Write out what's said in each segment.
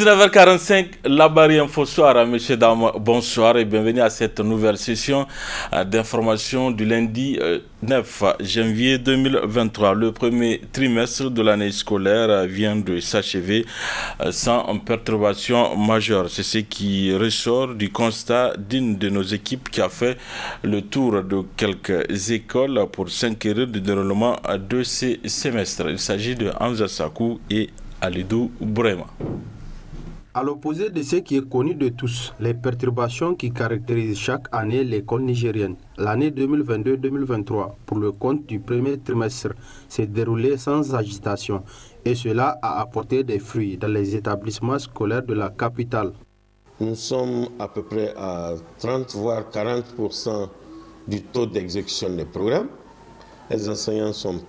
19h45, la barrière Info Soir. Messieurs, dames, bonsoir et bienvenue à cette nouvelle session d'information du lundi 9 janvier 2023. Le premier trimestre de l'année scolaire vient de s'achever sans perturbation majeure. C'est ce qui ressort du constat d'une de nos équipes qui a fait le tour de quelques écoles pour s'inquiéter du déroulement de ces semestres. Il s'agit de Hamza Sakou et Alidou Brema. À l'opposé de ce qui est connu de tous, les perturbations qui caractérisent chaque année l'école nigérienne, l'année 2022-2023, pour le compte du premier trimestre, s'est déroulée sans agitation et cela a apporté des fruits dans les établissements scolaires de la capitale. Nous sommes à peu près à 30 voire 40% du taux d'exécution des programmes. Les enseignants sont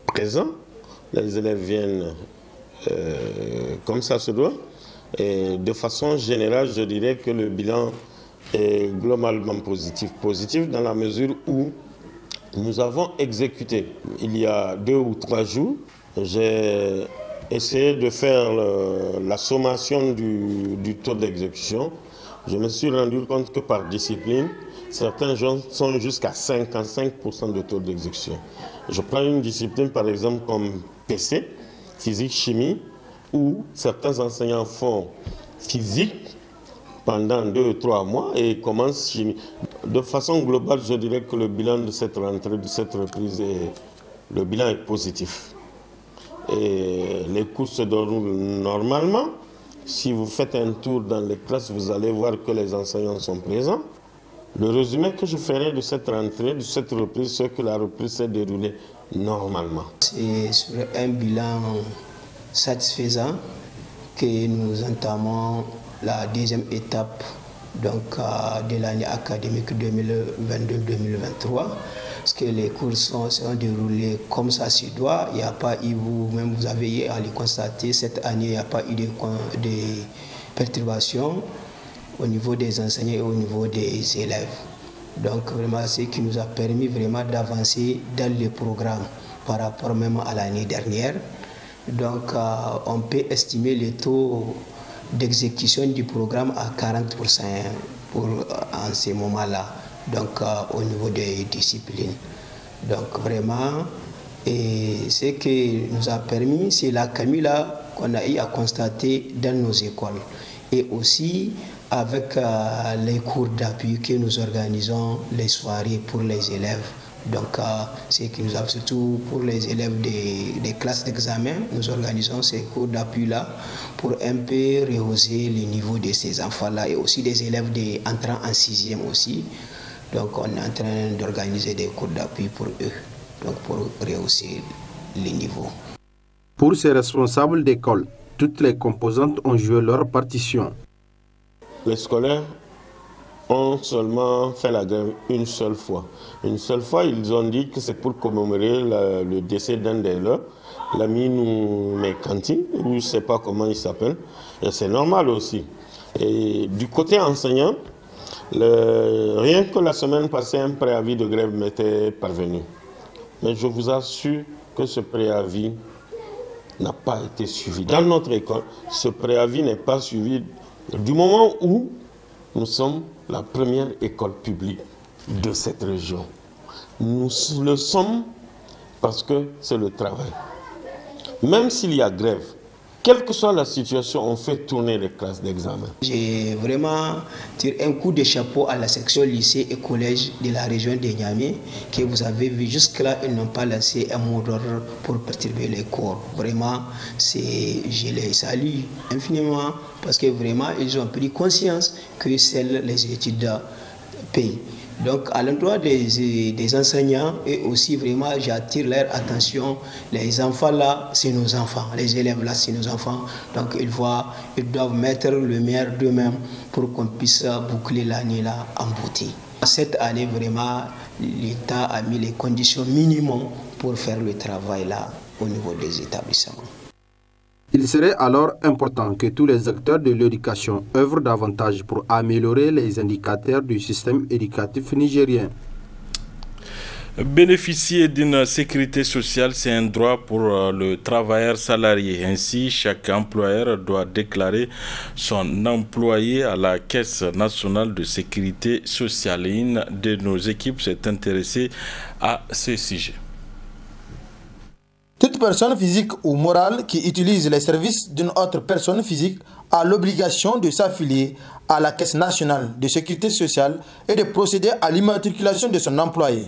présents, les élèves viennent comme ça se doit. Et de façon générale, je dirais que le bilan est globalement positif. Positif dans la mesure où nous avons exécuté, il y a 2 ou 3 jours, j'ai essayé de faire la sommation du taux d'exécution. Je me suis rendu compte que par discipline, certains gens sont jusqu'à 55% de taux d'exécution. Je prends une discipline par exemple comme PC, physique, chimie, où certains enseignants font physique pendant 2 ou 3 mois et commencent chimie. De façon globale, je dirais que le bilan de cette rentrée, de cette reprise, le bilan est positif. Et les cours se déroulent normalement. Si vous faites un tour dans les classes, vous allez voir que les enseignants sont présents. Le résumé que je ferai de cette rentrée, de cette reprise, c'est que la reprise s'est déroulée normalement. C'est sur un bilan satisfaisant que nous entamons la deuxième étape donc, de l'année académique 2022-2023. Parce que les cours sont déroulés comme ça se doit. Il n'y a pas eu, vous-même vous avez à le constater, cette année, il n'y a pas eu de perturbations au niveau des enseignants et au niveau des élèves. Donc vraiment, ce qui nous a permis vraiment d'avancer dans le programme par rapport même à l'année dernière. Donc on peut estimer le taux d'exécution du programme à 40% en ce moment-là, donc au niveau des disciplines. Donc vraiment, et ce qui nous a permis, c'est la cannula qu'on a eu à constater dans nos écoles. Et aussi avec les cours d'appui que nous organisons les soirées pour les élèves. Donc, ce qui nous a surtout pour les élèves des classes d'examen, nous organisons ces cours d'appui-là pour un peu rehausser le niveau de ces enfants-là et aussi des élèves entrant en 6e aussi. Donc, on est en train d'organiser des cours d'appui pour eux, donc pour rehausser le niveau. Pour ces responsables d'école, toutes les composantes ont joué leur partition. Les scolaires ont seulement fait la grève une seule fois. Une seule fois, ils ont dit que c'est pour commémorer le décès d'un des leurs, l'ami Mekanti, ou je ne sais pas comment il s'appelle, et c'est normal aussi. Et du côté enseignant, rien que la semaine passée, un préavis de grève m'était parvenu. Mais je vous assure que ce préavis n'a pas été suivi. Dans notre école, ce préavis n'est pas suivi du moment où nous sommes la première école publique de cette région. Nous le sommes parce que c'est le travail. Même s'il y a grève, quelle que soit la situation, on fait tourner les classes d'examen. J'ai vraiment tiré un coup de chapeau à la section lycée et collège de la région de Niamey, que vous avez vu jusque-là, ils n'ont pas lancé un mot d'ordre pour perturber les cours. Vraiment, je les salue infiniment parce que vraiment, ils ont pris conscience que seules les études payent. Donc, à l'endroit des enseignants, et aussi vraiment, j'attire leur attention. Les enfants là, c'est nos enfants. Les élèves là, c'est nos enfants. Donc, ils doivent mettre le meilleur d'eux-mêmes pour qu'on puisse boucler l'année là en beauté. Cette année, vraiment, l'État a mis les conditions minimum pour faire le travail là au niveau des établissements. Il serait alors important que tous les acteurs de l'éducation œuvrent davantage pour améliorer les indicateurs du système éducatif nigérien. Bénéficier d'une sécurité sociale, c'est un droit pour le travailleur salarié. Ainsi, chaque employeur doit déclarer son employé à la Caisse nationale de sécurité sociale. Et une de nos équipes s'est intéressée à ce sujet. Toute personne physique ou morale qui utilise les services d'une autre personne physique a l'obligation de s'affilier à la Caisse nationale de sécurité sociale et de procéder à l'immatriculation de son employé.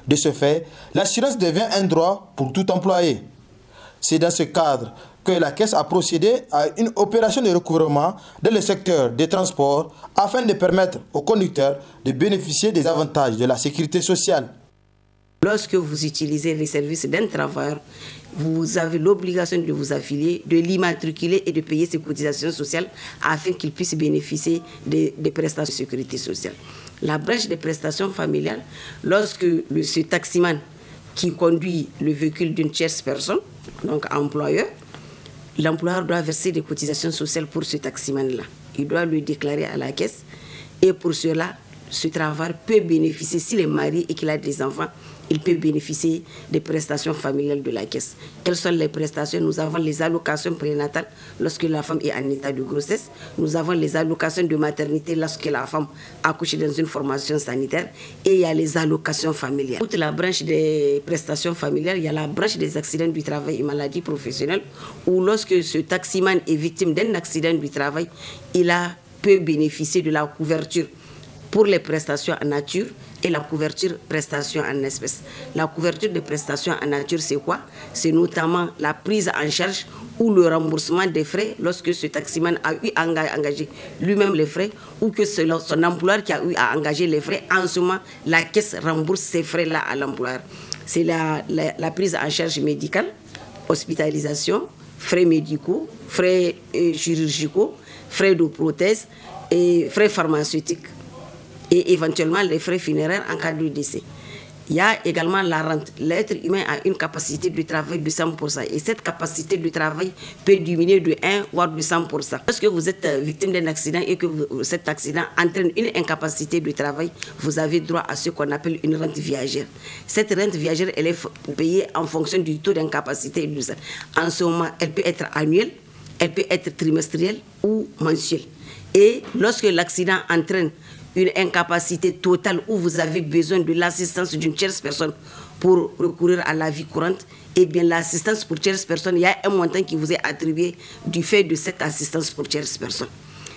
De ce fait, l'assurance devient un droit pour tout employé. C'est dans ce cadre que la Caisse a procédé à une opération de recouvrement dans le secteur des transports afin de permettre aux conducteurs de bénéficier des avantages de la sécurité sociale. Lorsque vous utilisez les services d'un travailleur, vous avez l'obligation de vous affilier, de l'immatriculer et de payer ses cotisations sociales afin qu'il puisse bénéficier des prestations de sécurité sociale. La branche des prestations familiales, lorsque ce taximan qui conduit le véhicule d'une tierce personne, donc employeur, l'employeur doit verser des cotisations sociales pour ce taximan-là. Il doit le déclarer à la caisse et pour cela, ce travailleur peut bénéficier, s'il est marié et qu'il a des enfants, il peut bénéficier des prestations familiales de la caisse. Quelles sont les prestations? Nous avons les allocations prénatales lorsque la femme est en état de grossesse. Nous avons les allocations de maternité lorsque la femme accouche dans une formation sanitaire. Et il y a les allocations familiales. Toute la branche des prestations familiales, il y a la branche des accidents du travail et maladies professionnelles où lorsque ce taximan est victime d'un accident du travail, il peut bénéficier de la couverture pour les prestations en nature et la couverture prestations en espèces. La couverture de prestations en nature, c'est quoi? C'est notamment la prise en charge ou le remboursement des frais lorsque ce taximan a eu à engager lui-même les frais ou que c'est son employeur qui a eu à engager les frais. En ce moment, la caisse rembourse ces frais-là à l'employeur. C'est la prise en charge médicale, hospitalisation, frais médicaux, frais chirurgicaux, frais de prothèse et frais pharmaceutiques. Et éventuellement les frais funéraires en cas de décès. Il y a également la rente. L'être humain a une capacité de travail de 100%. Et cette capacité de travail peut diminuer de 1 voire de 100%. Lorsque vous êtes victime d'un accident et que cet accident entraîne une incapacité de travail, vous avez droit à ce qu'on appelle une rente viagère. Cette rente viagère, elle est payée en fonction du taux d'incapacité. En ce moment, elle peut être annuelle, elle peut être trimestrielle ou mensuelle. Et lorsque l'accident entraîne une incapacité totale où vous avez besoin de l'assistance d'une tierce personne pour recourir à la vie courante, eh bien l'assistance pour tierce personne, il y a un montant qui vous est attribué du fait de cette assistance pour tierce personne.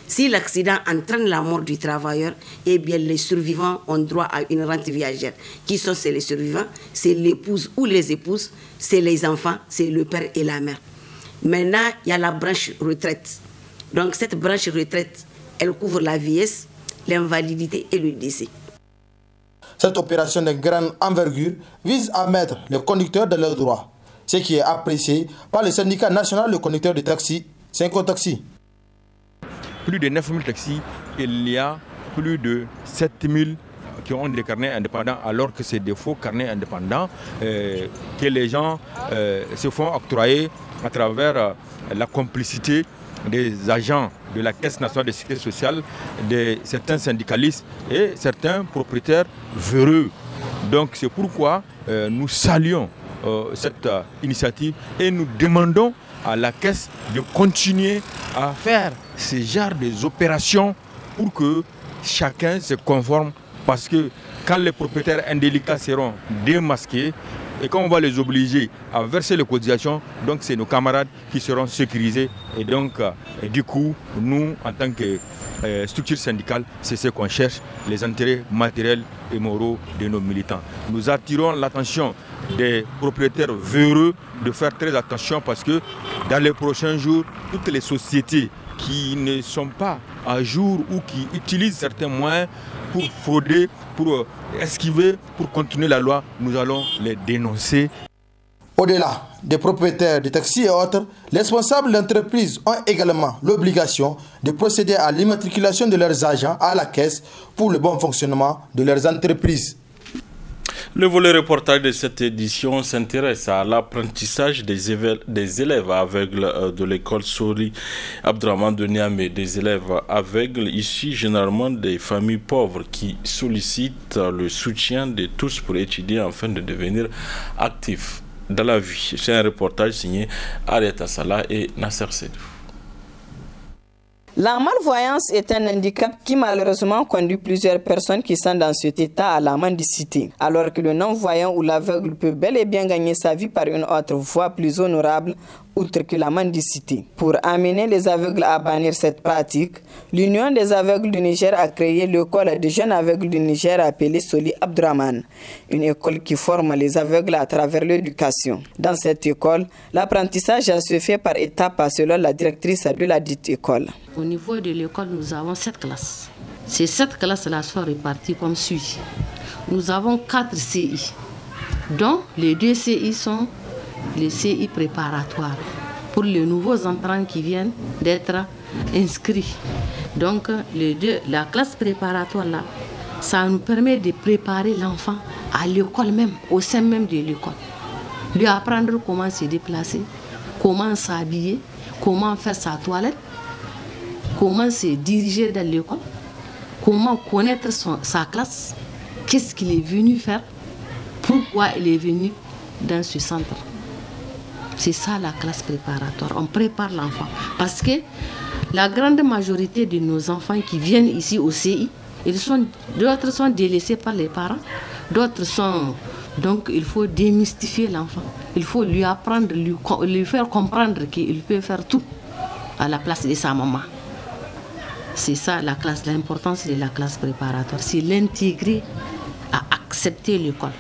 Si l'accident entraîne la mort du travailleur, eh bien les survivants ont droit à une rente viagère. Qui sont les survivants? C'est l'épouse ou les épouses, c'est les enfants, c'est le père et la mère. Maintenant, il y a la branche retraite. Donc cette branche retraite, elle couvre la vieillesse, l'invalidité et le décès. Cette opération de grande envergure vise à mettre les conducteurs dans leurs droits, ce qui est apprécié par le syndicat national de conducteurs de taxi, Syncotaxi. Plus de 9000 taxis, il y a plus de 7000 qui ont des carnets indépendants, alors que c'est des faux carnets indépendants que les gens se font octroyer à travers la complicité des agents de la Caisse nationale de sécurité sociale, de certains syndicalistes et certains propriétaires véreux. Donc c'est pourquoi nous saluons cette initiative et nous demandons à la Caisse de continuer à faire ce genre d'opérations pour que chacun se conforme, parce que quand les propriétaires indélicats seront démasqués, et quand on va les obliger à verser les cotisations, donc c'est nos camarades qui seront sécurisés. Et donc, du coup, nous, en tant que structure syndicale, c'est ce qu'on cherche, les intérêts matériels et moraux de nos militants. Nous attirons l'attention des propriétaires véreux de faire très attention, parce que dans les prochains jours, toutes les sociétés qui ne sont pas à jour ou qui utilisent certains moyens pour frauder, pour esquiver, pour continuer la loi, nous allons les dénoncer. Au-delà des propriétaires de taxis et autres, les responsables d'entreprises ont également l'obligation de procéder à l'immatriculation de leurs agents à la caisse pour le bon fonctionnement de leurs entreprises. Le volet reportage de cette édition s'intéresse à l'apprentissage des élèves aveugles de l'école Soli Abdraman de Niamey, des élèves aveugles issus généralement des familles pauvres qui sollicitent le soutien de tous pour étudier afin de devenir actifs dans la vie. C'est un reportage signé Arieta Salah et Nasser Sedou. La malvoyance est un handicap qui malheureusement conduit plusieurs personnes qui sont dans cet état à la mendicité, alors que le non-voyant ou l'aveugle peut bel et bien gagner sa vie par une autre voie plus honorable, outre que la mendicité. Pour amener les aveugles à bannir cette pratique, l'Union des aveugles du Niger a créé l'école des jeunes aveugles du Niger appelée Soli Abdraman, une école qui forme les aveugles à travers l'éducation. Dans cette école, l'apprentissage se fait par étapes selon la directrice de la dite école. Au niveau de l'école, nous avons 7 classes. Ces 7 classes-là sont réparties comme suit. Nous avons 4 CI, dont les 2 CI sont les CI préparatoires pour les nouveaux entrants qui viennent d'être inscrits. Donc, la classe préparatoire, là, ça nous permet de préparer l'enfant à l'école même, au sein même de l'école. Lui apprendre comment se déplacer, comment s'habiller, comment faire sa toilette, comment se diriger dans l'école, comment connaître sa classe, qu'est-ce qu'il est venu faire, pourquoi il est venu dans ce centre. C'est ça la classe préparatoire. On prépare l'enfant. Parce que la grande majorité de nos enfants qui viennent ici au CI, d'autres sont délaissés par les parents, d'autres sont... Donc il faut démystifier l'enfant. Il faut lui apprendre, lui faire comprendre qu'il peut faire tout à la place de sa maman. C'est ça l'importance de la classe préparatoire. C'est l'intégrer à accepter l'école.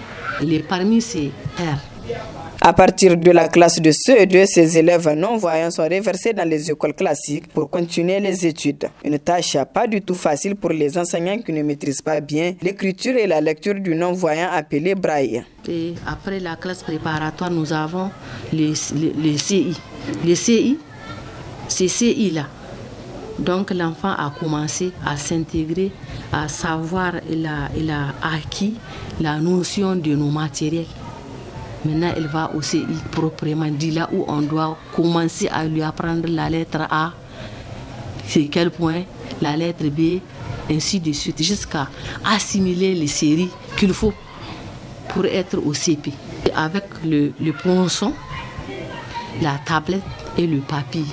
Il est parmi ses pairs. À partir de la classe de CE2, ces élèves non-voyants sont reversés dans les écoles classiques pour continuer les études. Une tâche pas du tout facile pour les enseignants qui ne maîtrisent pas bien l'écriture et la lecture du non-voyant appelé braille. Et après la classe préparatoire, nous avons les CI. Les CI, ces CI-là. Donc l'enfant a commencé à s'intégrer, à savoir, il a acquis la notion de nos matériels. Maintenant, elle va au CI proprement dit, là où on doit commencer à lui apprendre la lettre A, c'est quel point, la lettre B, ainsi de suite, jusqu'à assimiler les séries qu'il faut pour être au CP. Avec le ponçon, la tablette et le papier,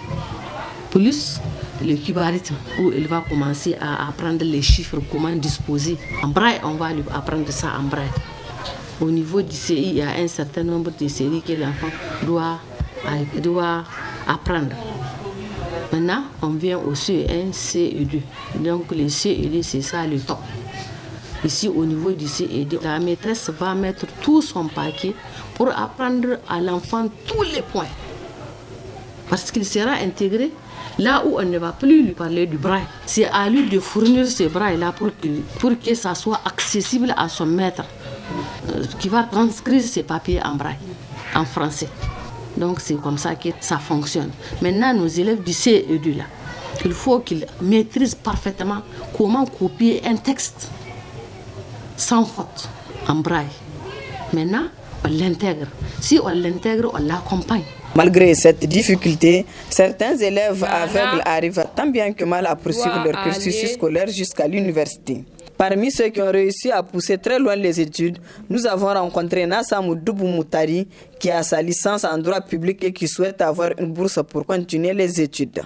plus le cubarisme, où il va commencer à apprendre les chiffres, comment disposer. En braille, on va lui apprendre ça en braille. Au niveau du CI, il y a un certain nombre de séries que l'enfant doit apprendre. Maintenant, on vient au CE1, CE2. Donc, le CE2, c'est ça le top. Ici, au niveau du CE2, la maîtresse va mettre tout son paquet pour apprendre à l'enfant tous les points. Parce qu'il sera intégré là où on ne va plus lui parler du braille. C'est à lui de fournir ce braille-là pour que ça soit accessible à son maître, qui va transcrire ses papiers en braille, en français. Donc c'est comme ça que ça fonctionne. Maintenant, nos élèves du CE2 là, il faut qu'ils maîtrisent parfaitement comment copier un texte sans faute en braille. Maintenant, on l'intègre. Si on l'intègre, on l'accompagne. Malgré cette difficulté, certains élèves aveugles arrivent tant bien que mal à poursuivre leur cursus scolaire jusqu'à l'université. Parmi ceux qui ont réussi à pousser très loin les études, nous avons rencontré Nassamou Doubou Moutari, qui a sa licence en droit public et qui souhaite avoir une bourse pour continuer les études.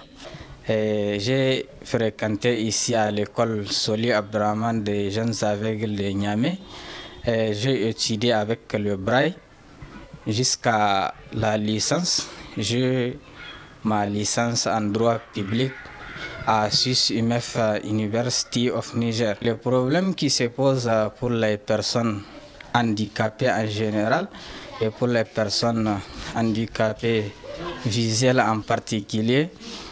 J'ai fréquenté ici à l'école Soli Abdraman des jeunes aveugles de Niamey. J'ai étudié avec le braille jusqu'à la licence. J'ai ma licence en droit public à SUS-UMF University of Niger. Le problème qui se pose pour les personnes handicapées en général et pour les personnes handicapées visuelles en particulier,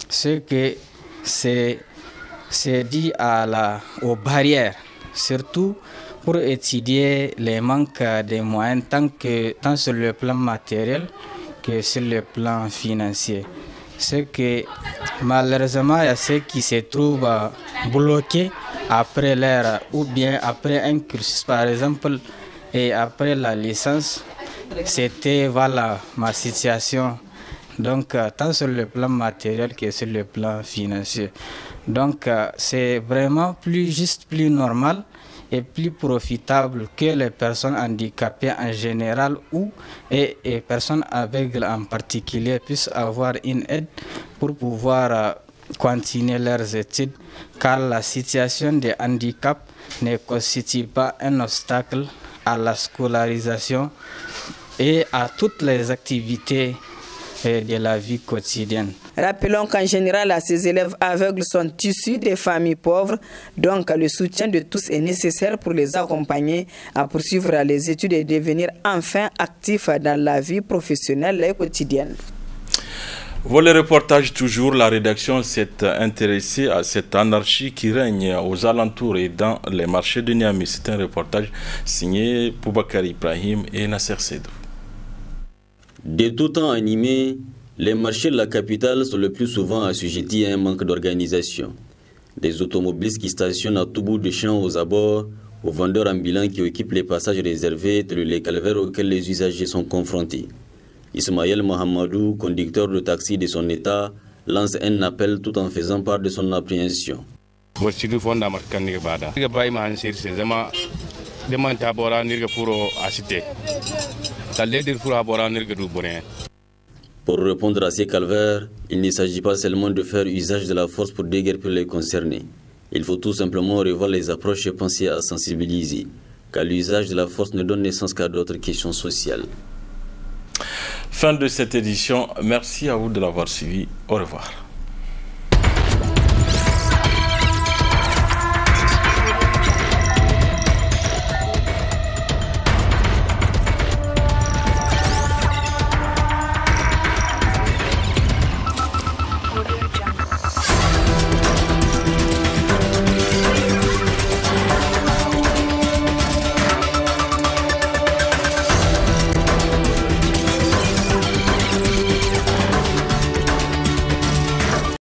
c'est que c'est dû aux barrières, surtout pour étudier les manques des moyens tant sur le plan matériel que sur le plan financier. C'est que malheureusement, il y a ceux qui se trouvent bloqués après l'heure ou bien après un cursus. Par exemple, Et après la licence, c'était voilà ma situation. Donc, tant sur le plan matériel que sur le plan financier. Donc, c'est vraiment plus juste, plus normal et plus profitable que les personnes handicapées en général ou et personnes aveugles en particulier puissent avoir une aide pour pouvoir continuer leurs études, car la situation de handicap ne constitue pas un obstacle à la scolarisation et à toutes les activités de la vie quotidienne. Rappelons qu'en général, ces élèves aveugles sont issus des familles pauvres, donc le soutien de tous est nécessaire pour les accompagner à poursuivre les études et devenir enfin actifs dans la vie professionnelle et quotidienne. Voilà le reportage toujours. La rédaction s'est intéressée à cette anarchie qui règne aux alentours et dans les marchés de Niamey. C'est un reportage signé Boubacar Ibrahim et Nasser Sedou. De tout temps animés, les marchés de la capitale sont le plus souvent assujettis à un manque d'organisation. Des automobilistes qui stationnent à tout bout de champ aux abords, aux vendeurs ambulants qui occupent les passages réservés tels les calvaires auxquels les usagers sont confrontés. Ismaël Mohamedou, conducteur de taxi de son état, lance un appel tout en faisant part de son appréhension. Pour répondre à ces calvaires, il ne s'agit pas seulement de faire usage de la force pour déguerpir les concernés. Il faut tout simplement revoir les approches et penser à sensibiliser, car l'usage de la force ne donne naissance qu'à d'autres questions sociales. Fin de cette édition. Merci à vous de l'avoir suivi. Au revoir.